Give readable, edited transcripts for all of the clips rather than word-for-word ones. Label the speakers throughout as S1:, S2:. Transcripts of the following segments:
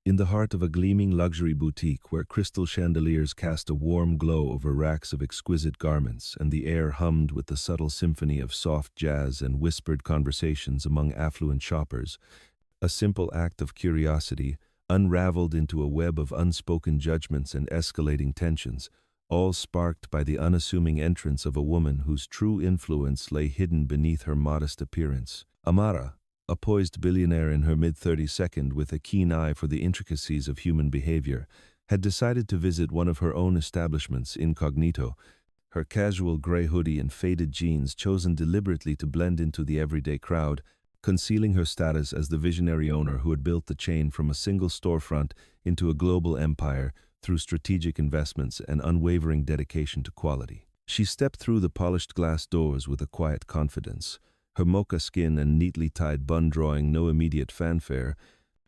S1: In the heart of a gleaming luxury boutique where crystal chandeliers cast a warm glow over racks of exquisite garments and the air hummed with the subtle symphony of soft jazz and whispered conversations among affluent shoppers, a simple act of curiosity unraveled into a web of unspoken judgments and escalating tensions, all sparked by the unassuming entrance of a woman whose true influence lay hidden beneath her modest appearance. Amara, a poised billionaire in her mid-32nd with a keen eye for the intricacies of human behavior, had decided to visit one of her own establishments incognito, her casual gray hoodie and faded jeans chosen deliberately to blend into the everyday crowd, concealing her status as the visionary owner who had built the chain from a single storefront into a global empire through strategic investments and unwavering dedication to quality. She stepped through the polished glass doors with a quiet confidence, her mocha skin and neatly tied bun drawing no immediate fanfare,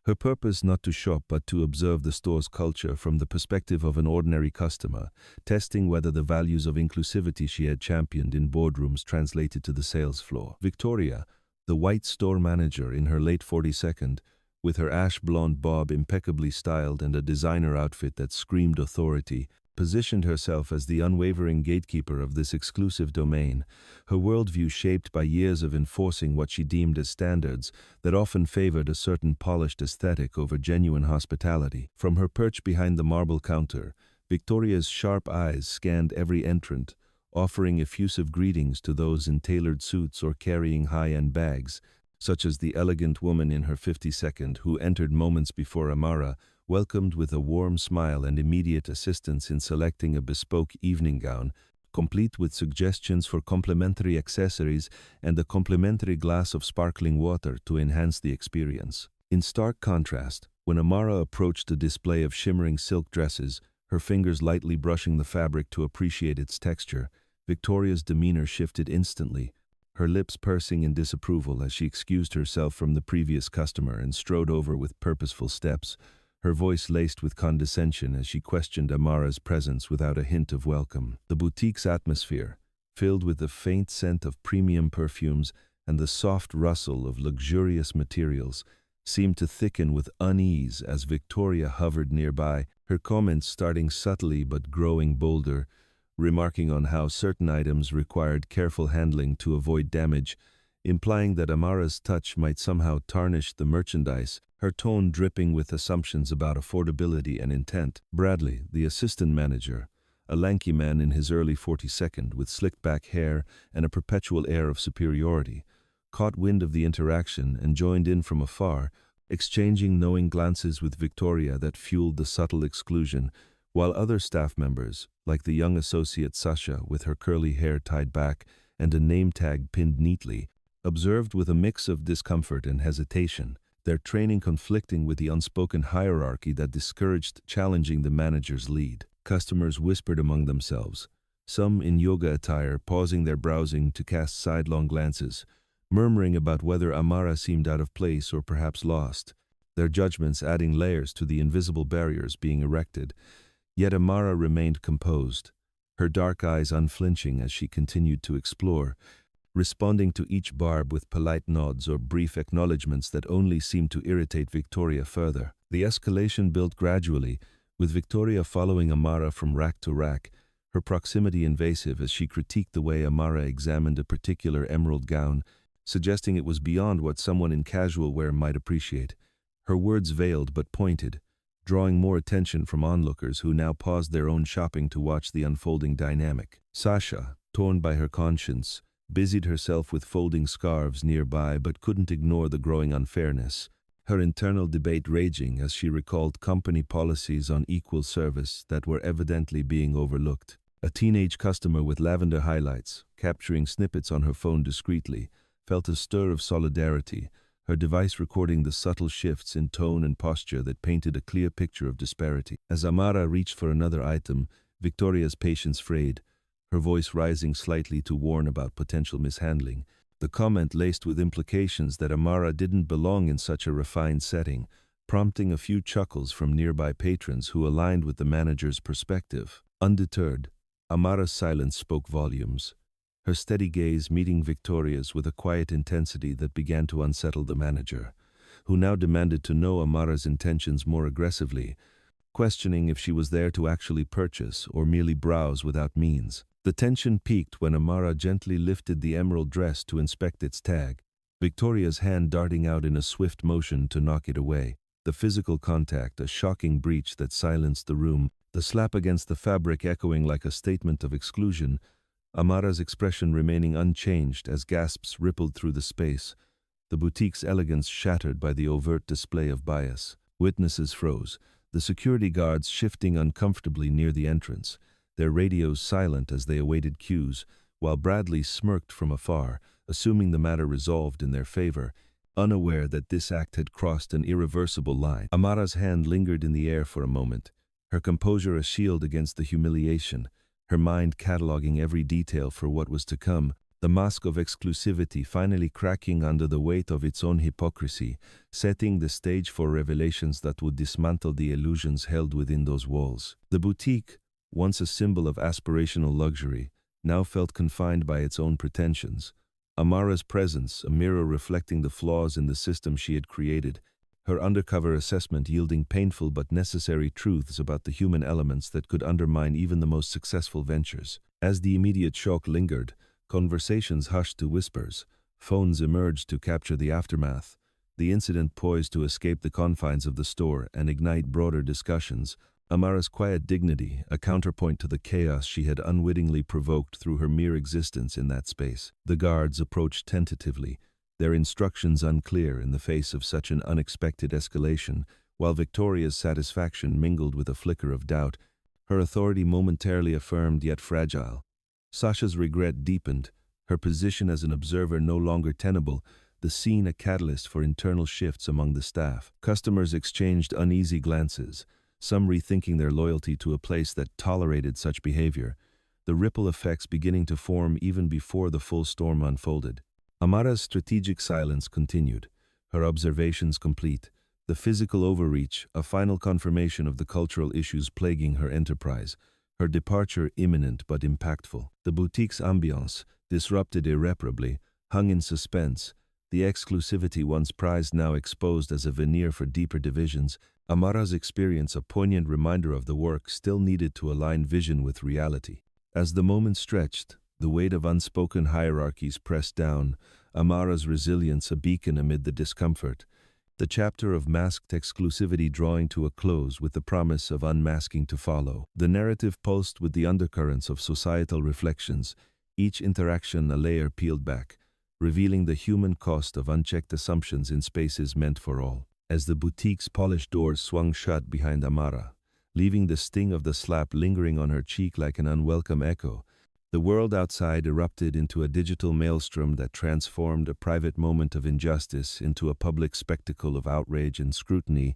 S1: her purpose not to shop but to observe the store's culture from the perspective of an ordinary customer, testing whether the values of inclusivity she had championed in boardrooms translated to the sales floor. Victoria, the white store manager in her late 42nd, with her ash-blonde bob impeccably styled and a designer outfit that screamed authority, positioned herself as the unwavering gatekeeper of this exclusive domain, her worldview shaped by years of enforcing what she deemed as standards that often favored a certain polished aesthetic over genuine hospitality. From her perch behind the marble counter, Victoria's sharp eyes scanned every entrant, offering effusive greetings to those in tailored suits or carrying high-end bags, such as the elegant woman in her 52nd who entered moments before Amara, welcomed with a warm smile and immediate assistance in selecting a bespoke evening gown, complete with suggestions for complimentary accessories and a complimentary glass of sparkling water to enhance the experience. In stark contrast, when Amara approached a display of shimmering silk dresses, her fingers lightly brushing the fabric to appreciate its texture, Victoria's demeanor shifted instantly, her lips pursing in disapproval as she excused herself from the previous customer and strode over with purposeful steps, her voice laced with condescension as she questioned Amara's presence without a hint of welcome. The boutique's atmosphere, filled with the faint scent of premium perfumes and the soft rustle of luxurious materials, seemed to thicken with unease as Victoria hovered nearby, her comments starting subtly but growing bolder, remarking on how certain items required careful handling to avoid damage, implying that Amara's touch might somehow tarnish the merchandise, her tone dripping with assumptions about affordability and intent. Bradley, the assistant manager, a lanky man in his early 42nd with slicked-back hair and a perpetual air of superiority, caught wind of the interaction and joined in from afar, exchanging knowing glances with Victoria that fueled the subtle exclusion, while other staff members, like the young associate Sasha with her curly hair tied back and a name tag pinned neatly, observed with a mix of discomfort and hesitation, their training conflicting with the unspoken hierarchy that discouraged challenging the manager's lead. Customers whispered among themselves, some in yoga attire pausing their browsing to cast sidelong glances, murmuring about whether Amara seemed out of place or perhaps lost, their judgments adding layers to the invisible barriers being erected. Yet Amara remained composed, her dark eyes unflinching as she continued to explore, responding to each barb with polite nods or brief acknowledgments that only seemed to irritate Victoria further. The escalation built gradually, with Victoria following Amara from rack to rack, her proximity invasive as she critiqued the way Amara examined a particular emerald gown, suggesting it was beyond what someone in casual wear might appreciate. Her words veiled but pointed, drawing more attention from onlookers who now paused their own shopping to watch the unfolding dynamic. Sasha, torn by her conscience, busied herself with folding scarves nearby but couldn't ignore the growing unfairness, her internal debate raging as she recalled company policies on equal service that were evidently being overlooked. A teenage customer with lavender highlights, capturing snippets on her phone discreetly, felt a stir of solidarity, her device recording the subtle shifts in tone and posture that painted a clear picture of disparity. As Amara reached for another item, Victoria's patience frayed, her voice rising slightly to warn about potential mishandling, the comment laced with implications that Amara didn't belong in such a refined setting, prompting a few chuckles from nearby patrons who aligned with the manager's perspective. Undeterred, Amara's silence spoke volumes, her steady gaze meeting Victoria's with a quiet intensity that began to unsettle the manager. who now demanded to know Amara's intentions more aggressively, questioning if she was there to actually purchase or merely browse without means. The tension peaked when Amara gently lifted the emerald dress to inspect its tag, Victoria's hand darting out in a swift motion to knock it away. The physical contact, a shocking breach that silenced the room, the slap against the fabric echoing like a statement of exclusion, Amara's expression remaining unchanged as gasps rippled through the space, the boutique's elegance shattered by the overt display of bias. Witnesses froze, the security guards shifting uncomfortably near the entrance, their radios silent as they awaited cues, while Bradley smirked from afar, assuming the matter resolved in their favor, unaware that this act had crossed an irreversible line. Amara's hand lingered in the air for a moment, her composure a shield against the humiliation, her mind cataloging every detail for what was to come, the mask of exclusivity finally cracking under the weight of its own hypocrisy, setting the stage for revelations that would dismantle the illusions held within those walls. The boutique, once a symbol of aspirational luxury, now felt confined by its own pretensions. Amara's presence, a mirror reflecting the flaws in the system she had created, her undercover assessment yielding painful but necessary truths about the human elements that could undermine even the most successful ventures. As the immediate shock lingered, conversations hushed to whispers, phones emerged to capture the aftermath, the incident poised to escape the confines of the store and ignite broader discussions. Amara's quiet dignity, a counterpoint to the chaos she had unwittingly provoked through her mere existence in that space. The guards approached tentatively, their instructions unclear in the face of such an unexpected escalation, while Victoria's satisfaction mingled with a flicker of doubt, her authority momentarily affirmed yet fragile. Sasha's regret deepened, her position as an observer no longer tenable, the scene a catalyst for internal shifts among the staff. Customers exchanged uneasy glances, some rethinking their loyalty to a place that tolerated such behavior, the ripple effects beginning to form even before the full storm unfolded. Amara's strategic silence continued, her observations complete, the physical overreach a final confirmation of the cultural issues plaguing her enterprise, her departure imminent but impactful. The boutique's ambiance, disrupted irreparably, hung in suspense, the exclusivity once prized now exposed as a veneer for deeper divisions. Amara's experience a poignant reminder of the work still needed to align vision with reality. As the moment stretched, the weight of unspoken hierarchies pressed down, Amara's resilience a beacon amid the discomfort, the chapter of masked exclusivity drawing to a close with the promise of unmasking to follow. The narrative pulsed with the undercurrents of societal reflections, each interaction a layer peeled back, revealing the human cost of unchecked assumptions in spaces meant for all. As the boutique's polished doors swung shut behind Amara, leaving the sting of the slap lingering on her cheek like an unwelcome echo, the world outside erupted into a digital maelstrom that transformed a private moment of injustice into a public spectacle of outrage and scrutiny,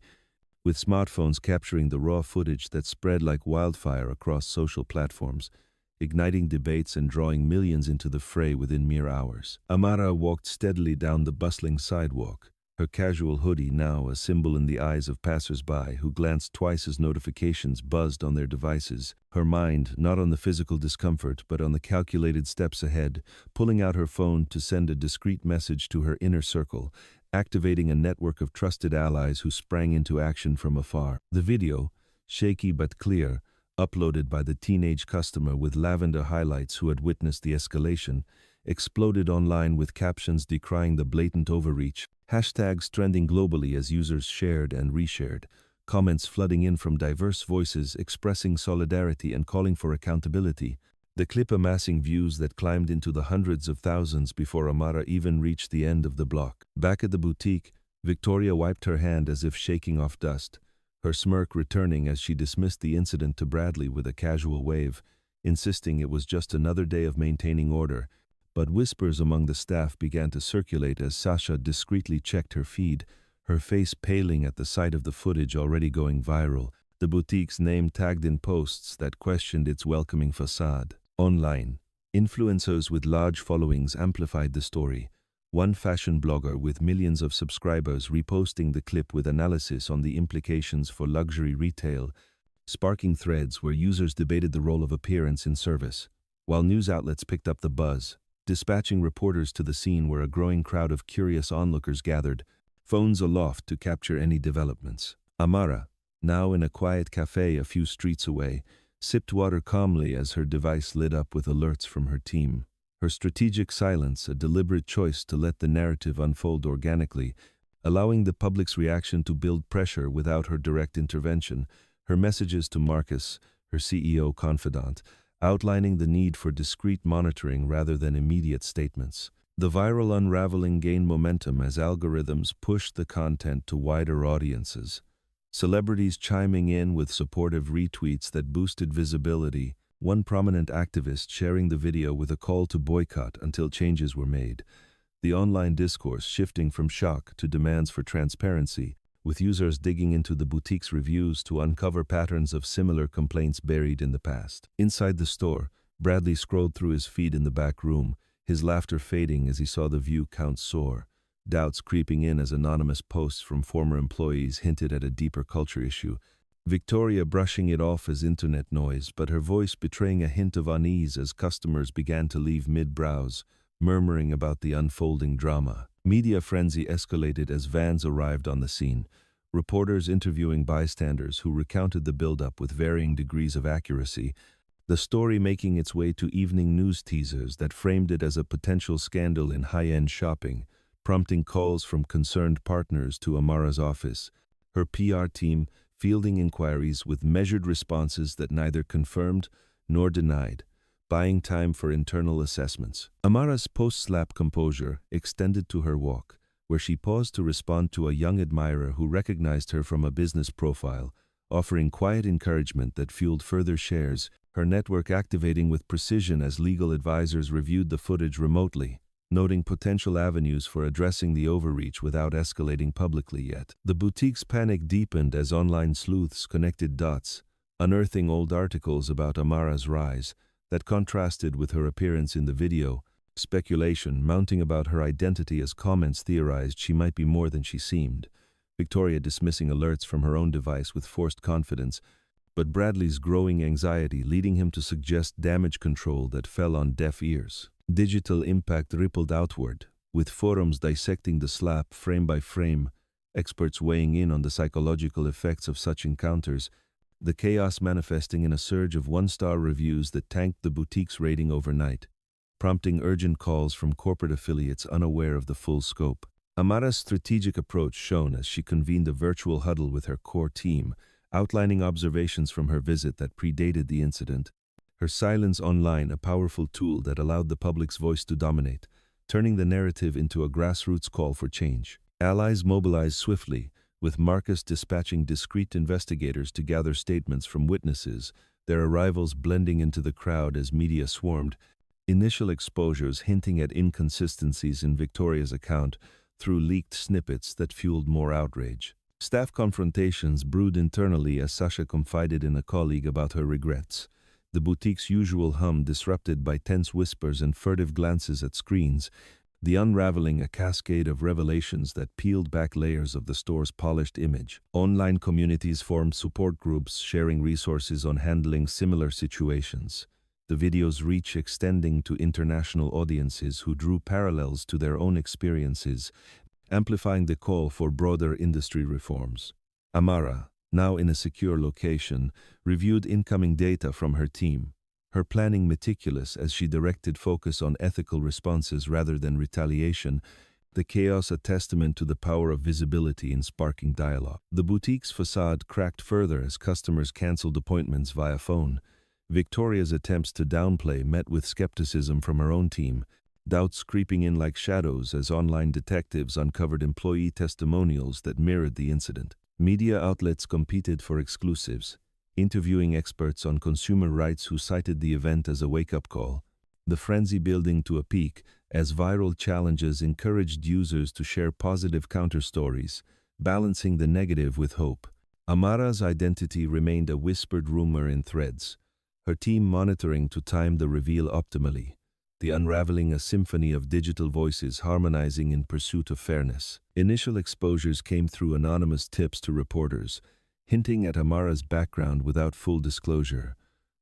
S1: with smartphones capturing the raw footage that spread like wildfire across social platforms, igniting debates and drawing millions into the fray within mere hours. Amara walked steadily down the bustling sidewalk, her casual hoodie now a symbol in the eyes of passers-by who glanced twice as notifications buzzed on their devices, her mind not on the physical discomfort but on the calculated steps ahead, pulling out her phone to send a discreet message to her inner circle, activating a network of trusted allies who sprang into action from afar. The video, shaky but clear, uploaded by the teenage customer with lavender highlights who had witnessed the escalation, exploded online with captions decrying the blatant overreach, hashtags trending globally as users shared and reshared, comments flooding in from diverse voices expressing solidarity and calling for accountability, the clip amassing views that climbed into the hundreds of thousands before Amara even reached the end of the block. Back at the boutique, Victoria wiped her hand as if shaking off dust, her smirk returning as she dismissed the incident to Bradley with a casual wave, insisting it was just another day of maintaining order. But whispers among the staff began to circulate as Sasha discreetly checked her feed, her face paling at the sight of the footage already going viral, the boutique's name tagged in posts that questioned its welcoming facade. Online, influencers with large followings amplified the story, one fashion blogger with millions of subscribers reposting the clip with analysis on the implications for luxury retail, sparking threads where users debated the role of appearance in service, while news outlets picked up the buzz, dispatching reporters to the scene where a growing crowd of curious onlookers gathered. phones aloft to capture any developments. Amara, now in a quiet cafe a few streets away, sipped water calmly as her device lit up with alerts from her team. Her strategic silence, a deliberate choice to let the narrative unfold organically, allowing the public's reaction to build pressure without her direct intervention. Her messages to Marcus, her CEO confidant, outlining the need for discreet monitoring rather than immediate statements. The viral unraveling gained momentum as algorithms pushed the content to wider audiences. Celebrities chiming in with supportive retweets that boosted visibility, one prominent activist sharing the video with a call to boycott until changes were made. The online discourse shifting from shock to demands for transparency, with users digging into the boutique's reviews to uncover patterns of similar complaints buried in the past. Inside the store, Bradley scrolled through his feed in the back room, his laughter fading as he saw the view count soar. Doubts creeping in as anonymous posts from former employees hinted at a deeper culture issue. Victoria brushing it off as internet noise, but her voice betraying a hint of unease as customers began to leave mid-browse, murmuring about the unfolding drama. Media frenzy escalated as vans arrived on the scene, reporters interviewing bystanders who recounted the build-up with varying degrees of accuracy, the story making its way to evening news teasers that framed it as a potential scandal in high-end shopping, prompting calls from concerned partners to Amara's office, her PR team fielding inquiries with measured responses that neither confirmed nor denied, buying time for internal assessments. Amara's post-slap composure extended to her walk, where she paused to respond to a young admirer who recognized her from a business profile, offering quiet encouragement that fueled further shares, her network activating with precision as legal advisors reviewed the footage remotely, noting potential avenues for addressing the overreach without escalating publicly yet. The boutique's panic deepened as online sleuths connected dots, unearthing old articles about Amara's rise that contrasted with her appearance in the video, speculation mounting about her identity as comments theorized she might be more than she seemed, Victoria dismissing alerts from her own device with forced confidence, but Bradley's growing anxiety leading him to suggest damage control that fell on deaf ears. Digital impact rippled outward, with forums dissecting the slap frame by frame, experts weighing in on the psychological effects of such encounters, the chaos manifesting in a surge of one-star reviews that tanked the boutique's rating overnight, prompting urgent calls from corporate affiliates unaware of the full scope. Amara's strategic approach shone as she convened a virtual huddle with her core team, outlining observations from her visit that predated the incident. Her silence online a powerful tool that allowed the public's voice to dominate, turning the narrative into a grassroots call for change. Allies mobilized swiftly, with Marcus dispatching discreet investigators to gather statements from witnesses, their arrivals blending into the crowd as media swarmed, initial exposures hinting at inconsistencies in Victoria's account through leaked snippets that fueled more outrage. Staff confrontations brewed internally as Sasha confided in a colleague about her regrets, the boutique's usual hum disrupted by tense whispers and furtive glances at screens, the unraveling a cascade of revelations that peeled back layers of the store's polished image. Online communities formed support groups sharing resources on handling similar situations, the video's reach extending to international audiences who drew parallels to their own experiences, amplifying the call for broader industry reforms. Amara, now in a secure location, reviewed incoming data from her team, her planning meticulous as she directed focus on ethical responses rather than retaliation, the chaos a testament to the power of visibility in sparking dialogue. The boutique's facade cracked further as customers canceled appointments via phone. Victoria's attempts to downplay met with skepticism from her own team, doubts creeping in like shadows as online detectives uncovered employee testimonials that mirrored the incident. Media outlets competed for exclusives, interviewing experts on consumer rights who cited the event as a wake-up call, the frenzy building to a peak as viral challenges encouraged users to share positive counter-stories, balancing the negative with hope. Amara's identity remained a whispered rumor in threads, her team monitoring to time the reveal optimally, the unraveling a symphony of digital voices harmonizing in pursuit of fairness. Initial exposures came through anonymous tips to reporters, hinting at Amara's background without full disclosure,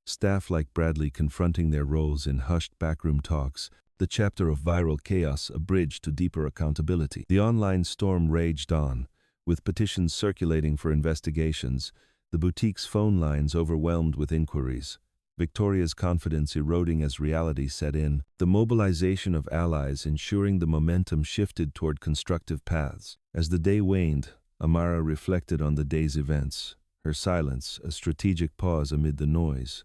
S1: staff like Bradley confronting their roles in hushed backroom talks, the chapter of viral chaos, a bridge to deeper accountability. The online storm raged on, with petitions circulating for investigations, the boutique's phone lines overwhelmed with inquiries. Victoria's confidence eroding as reality set in, the mobilization of allies ensuring the momentum shifted toward constructive paths. As the day waned, Amara reflected on the day's events, her silence a strategic pause amid the noise,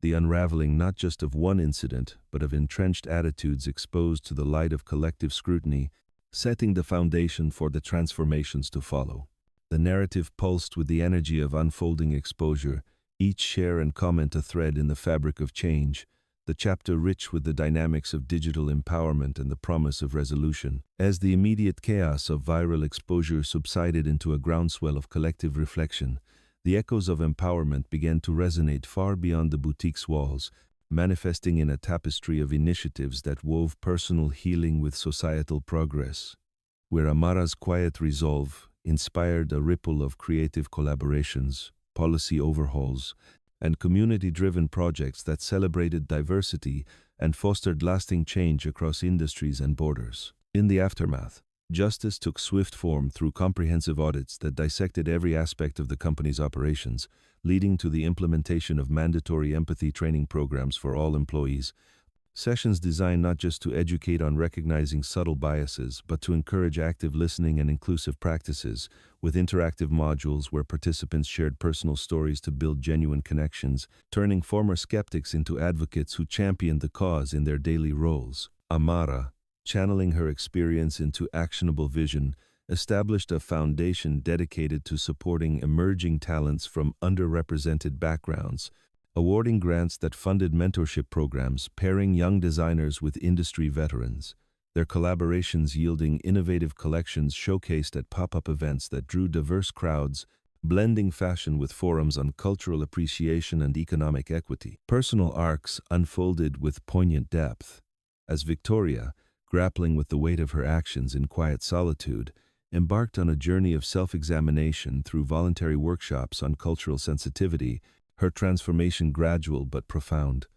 S1: the unraveling not just of one incident, but of entrenched attitudes exposed to the light of collective scrutiny, setting the foundation for the transformations to follow. The narrative pulsed with the energy of unfolding exposure, each share and comment a thread in the fabric of change, the chapter rich with the dynamics of digital empowerment and the promise of resolution. As the immediate chaos of viral exposure subsided into a groundswell of collective reflection, the echoes of empowerment began to resonate far beyond the boutique's walls, manifesting in a tapestry of initiatives that wove personal healing with societal progress, where Amara's quiet resolve inspired a ripple of creative collaborations, policy overhauls, and community-driven projects that celebrated diversity and fostered lasting change across industries and borders. In the aftermath, justice took swift form through comprehensive audits that dissected every aspect of the company's operations, leading to the implementation of mandatory empathy training programs for all employees, sessions designed not just to educate on recognizing subtle biases, but to encourage active listening and inclusive practices, with interactive modules where participants shared personal stories to build genuine connections, turning former skeptics into advocates who championed the cause in their daily roles. Amara, channeling her experience into actionable vision, established a foundation dedicated to supporting emerging talents from underrepresented backgrounds, awarding grants that funded mentorship programs, pairing young designers with industry veterans, their collaborations yielding innovative collections showcased at pop-up events that drew diverse crowds, blending fashion with forums on cultural appreciation and economic equity. Personal arcs unfolded with poignant depth, as Victoria, grappling with the weight of her actions in quiet solitude, embarked on a journey of self-examination through voluntary workshops on cultural sensitivity, her transformation gradual but profound,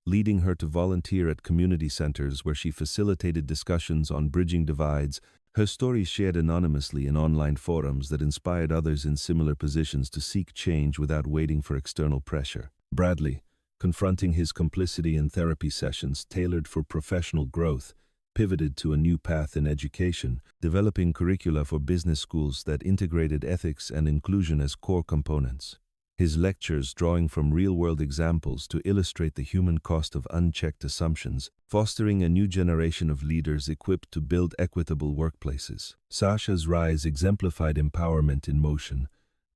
S1: leading her to volunteer at community centers where she facilitated discussions on bridging divides, her story shared anonymously in online forums that inspired others in similar positions to seek change without waiting for external pressure. Bradley, confronting his complicity in therapy sessions tailored for professional growth, pivoted to a new path in education, developing curricula for business schools that integrated ethics and inclusion as core components. His lectures drawing from real-world examples to illustrate the human cost of unchecked assumptions, fostering a new generation of leaders equipped to build equitable workplaces. Sasha's rise exemplified empowerment in motion,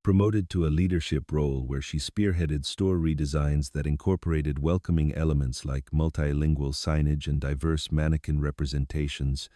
S1: promoted to a leadership role where she spearheaded store redesigns that incorporated welcoming elements like multilingual signage and diverse mannequin representations,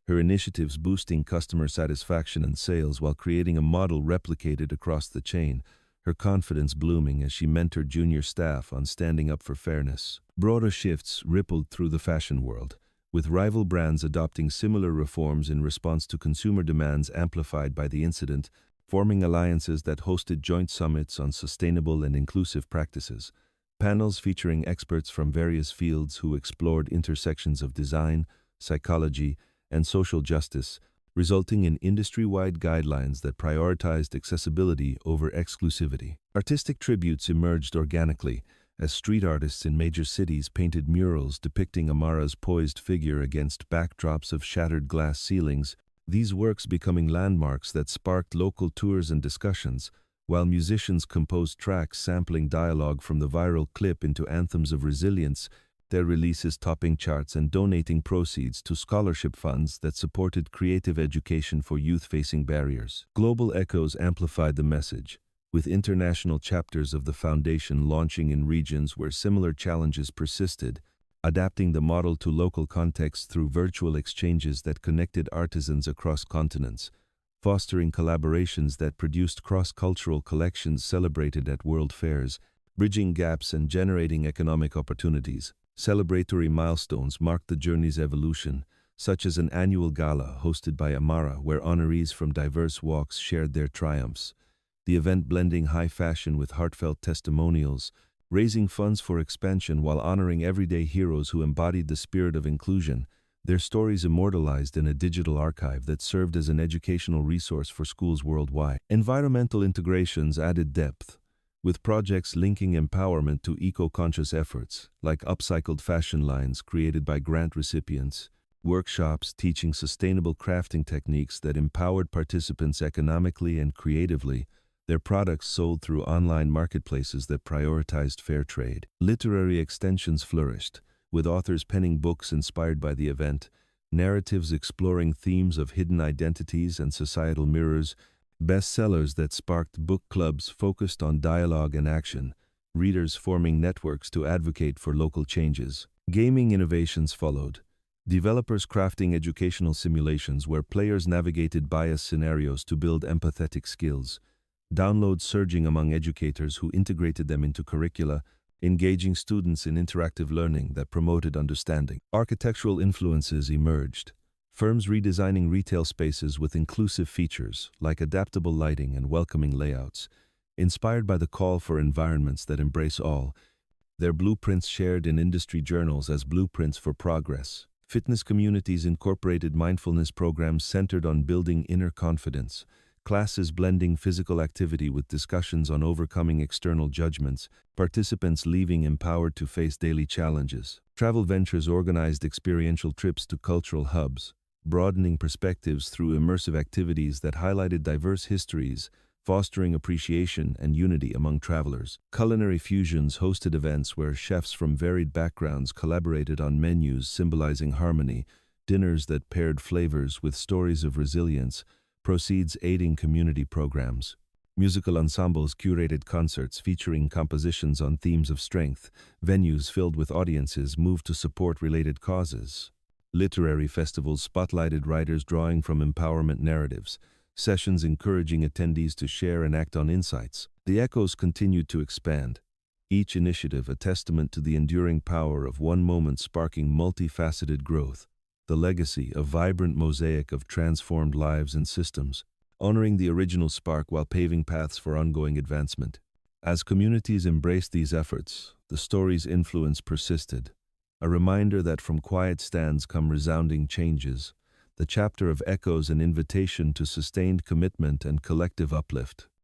S1: her initiatives boosting customer satisfaction and sales while creating a model replicated across the chain, her confidence blooming as she mentored junior staff on standing up for fairness. Broader shifts rippled through the fashion world, with rival brands adopting similar reforms in response to consumer demands amplified by the incident, forming alliances that hosted joint summits on sustainable and inclusive practices, panels featuring experts from various fields who explored intersections of design, psychology, and social justice, resulting in industry-wide guidelines that prioritized accessibility over exclusivity. Artistic tributes emerged organically, as street artists in major cities painted murals depicting Amara's poised figure against backdrops of shattered glass ceilings, these works becoming landmarks that sparked local tours and discussions, while musicians composed tracks sampling dialogue from the viral clip into anthems of resilience, their releases topping charts and donating proceeds to scholarship funds that supported creative education for youth facing barriers. Global echoes amplified the message, with international chapters of the foundation launching in regions where similar challenges persisted, adapting the model to local contexts through virtual exchanges that connected artisans across continents, fostering collaborations that produced cross-cultural collections celebrated at world fairs, bridging gaps and generating economic opportunities. Celebratory milestones marked the journey's evolution, such as an annual gala hosted by Amara where honorees from diverse walks shared their triumphs, the event blending high fashion with heartfelt testimonials, raising funds for expansion while honoring everyday heroes who embodied the spirit of inclusion, their stories immortalized in a digital archive that served as an educational resource for schools worldwide. Environmental integrations added depth, with projects linking empowerment to eco-conscious efforts, like upcycled fashion lines created by grant recipients, workshops teaching sustainable crafting techniques that empowered participants economically and creatively, their products sold through online marketplaces that prioritized fair trade. Literary extensions flourished, with authors penning books inspired by the event, narratives exploring themes of hidden identities and societal mirrors, bestsellers that sparked book clubs focused on dialogue and action, readers forming networks to advocate for local changes. Gaming innovations followed, developers crafting educational simulations where players navigated bias scenarios to build empathetic skills, downloads surging among educators who integrated them into curricula, engaging students in interactive learning that promoted understanding. Architectural influences emerged, firms redesigning retail spaces with inclusive features like adaptable lighting and welcoming layouts, inspired by the call for environments that embrace all, their blueprints shared in industry journals as blueprints for progress. Fitness communities incorporated mindfulness programs centered on building inner confidence, classes blending physical activity with discussions on overcoming external judgments, participants leaving empowered to face daily challenges. Travel ventures organized experiential trips to cultural hubs, broadening perspectives through immersive activities that highlighted diverse histories, fostering appreciation and unity among travelers. Culinary fusions hosted events where chefs from varied backgrounds collaborated on menus symbolizing harmony, dinners that paired flavors with stories of resilience, proceeds aiding community programs. Musical ensembles curated concerts featuring compositions on themes of strength, venues filled with audiences moved to support related causes. Literary festivals spotlighted writers drawing from empowerment narratives, sessions encouraging attendees to share and act on insights. The echoes continued to expand, each initiative a testament to the enduring power of one moment sparking multifaceted growth, the legacy, a vibrant mosaic of transformed lives and systems, honoring the original spark while paving paths for ongoing advancement. As communities embraced these efforts, the story's influence persisted, a reminder that from quiet stands come resounding changes, the chapter of echoes an invitation to sustained commitment and collective uplift.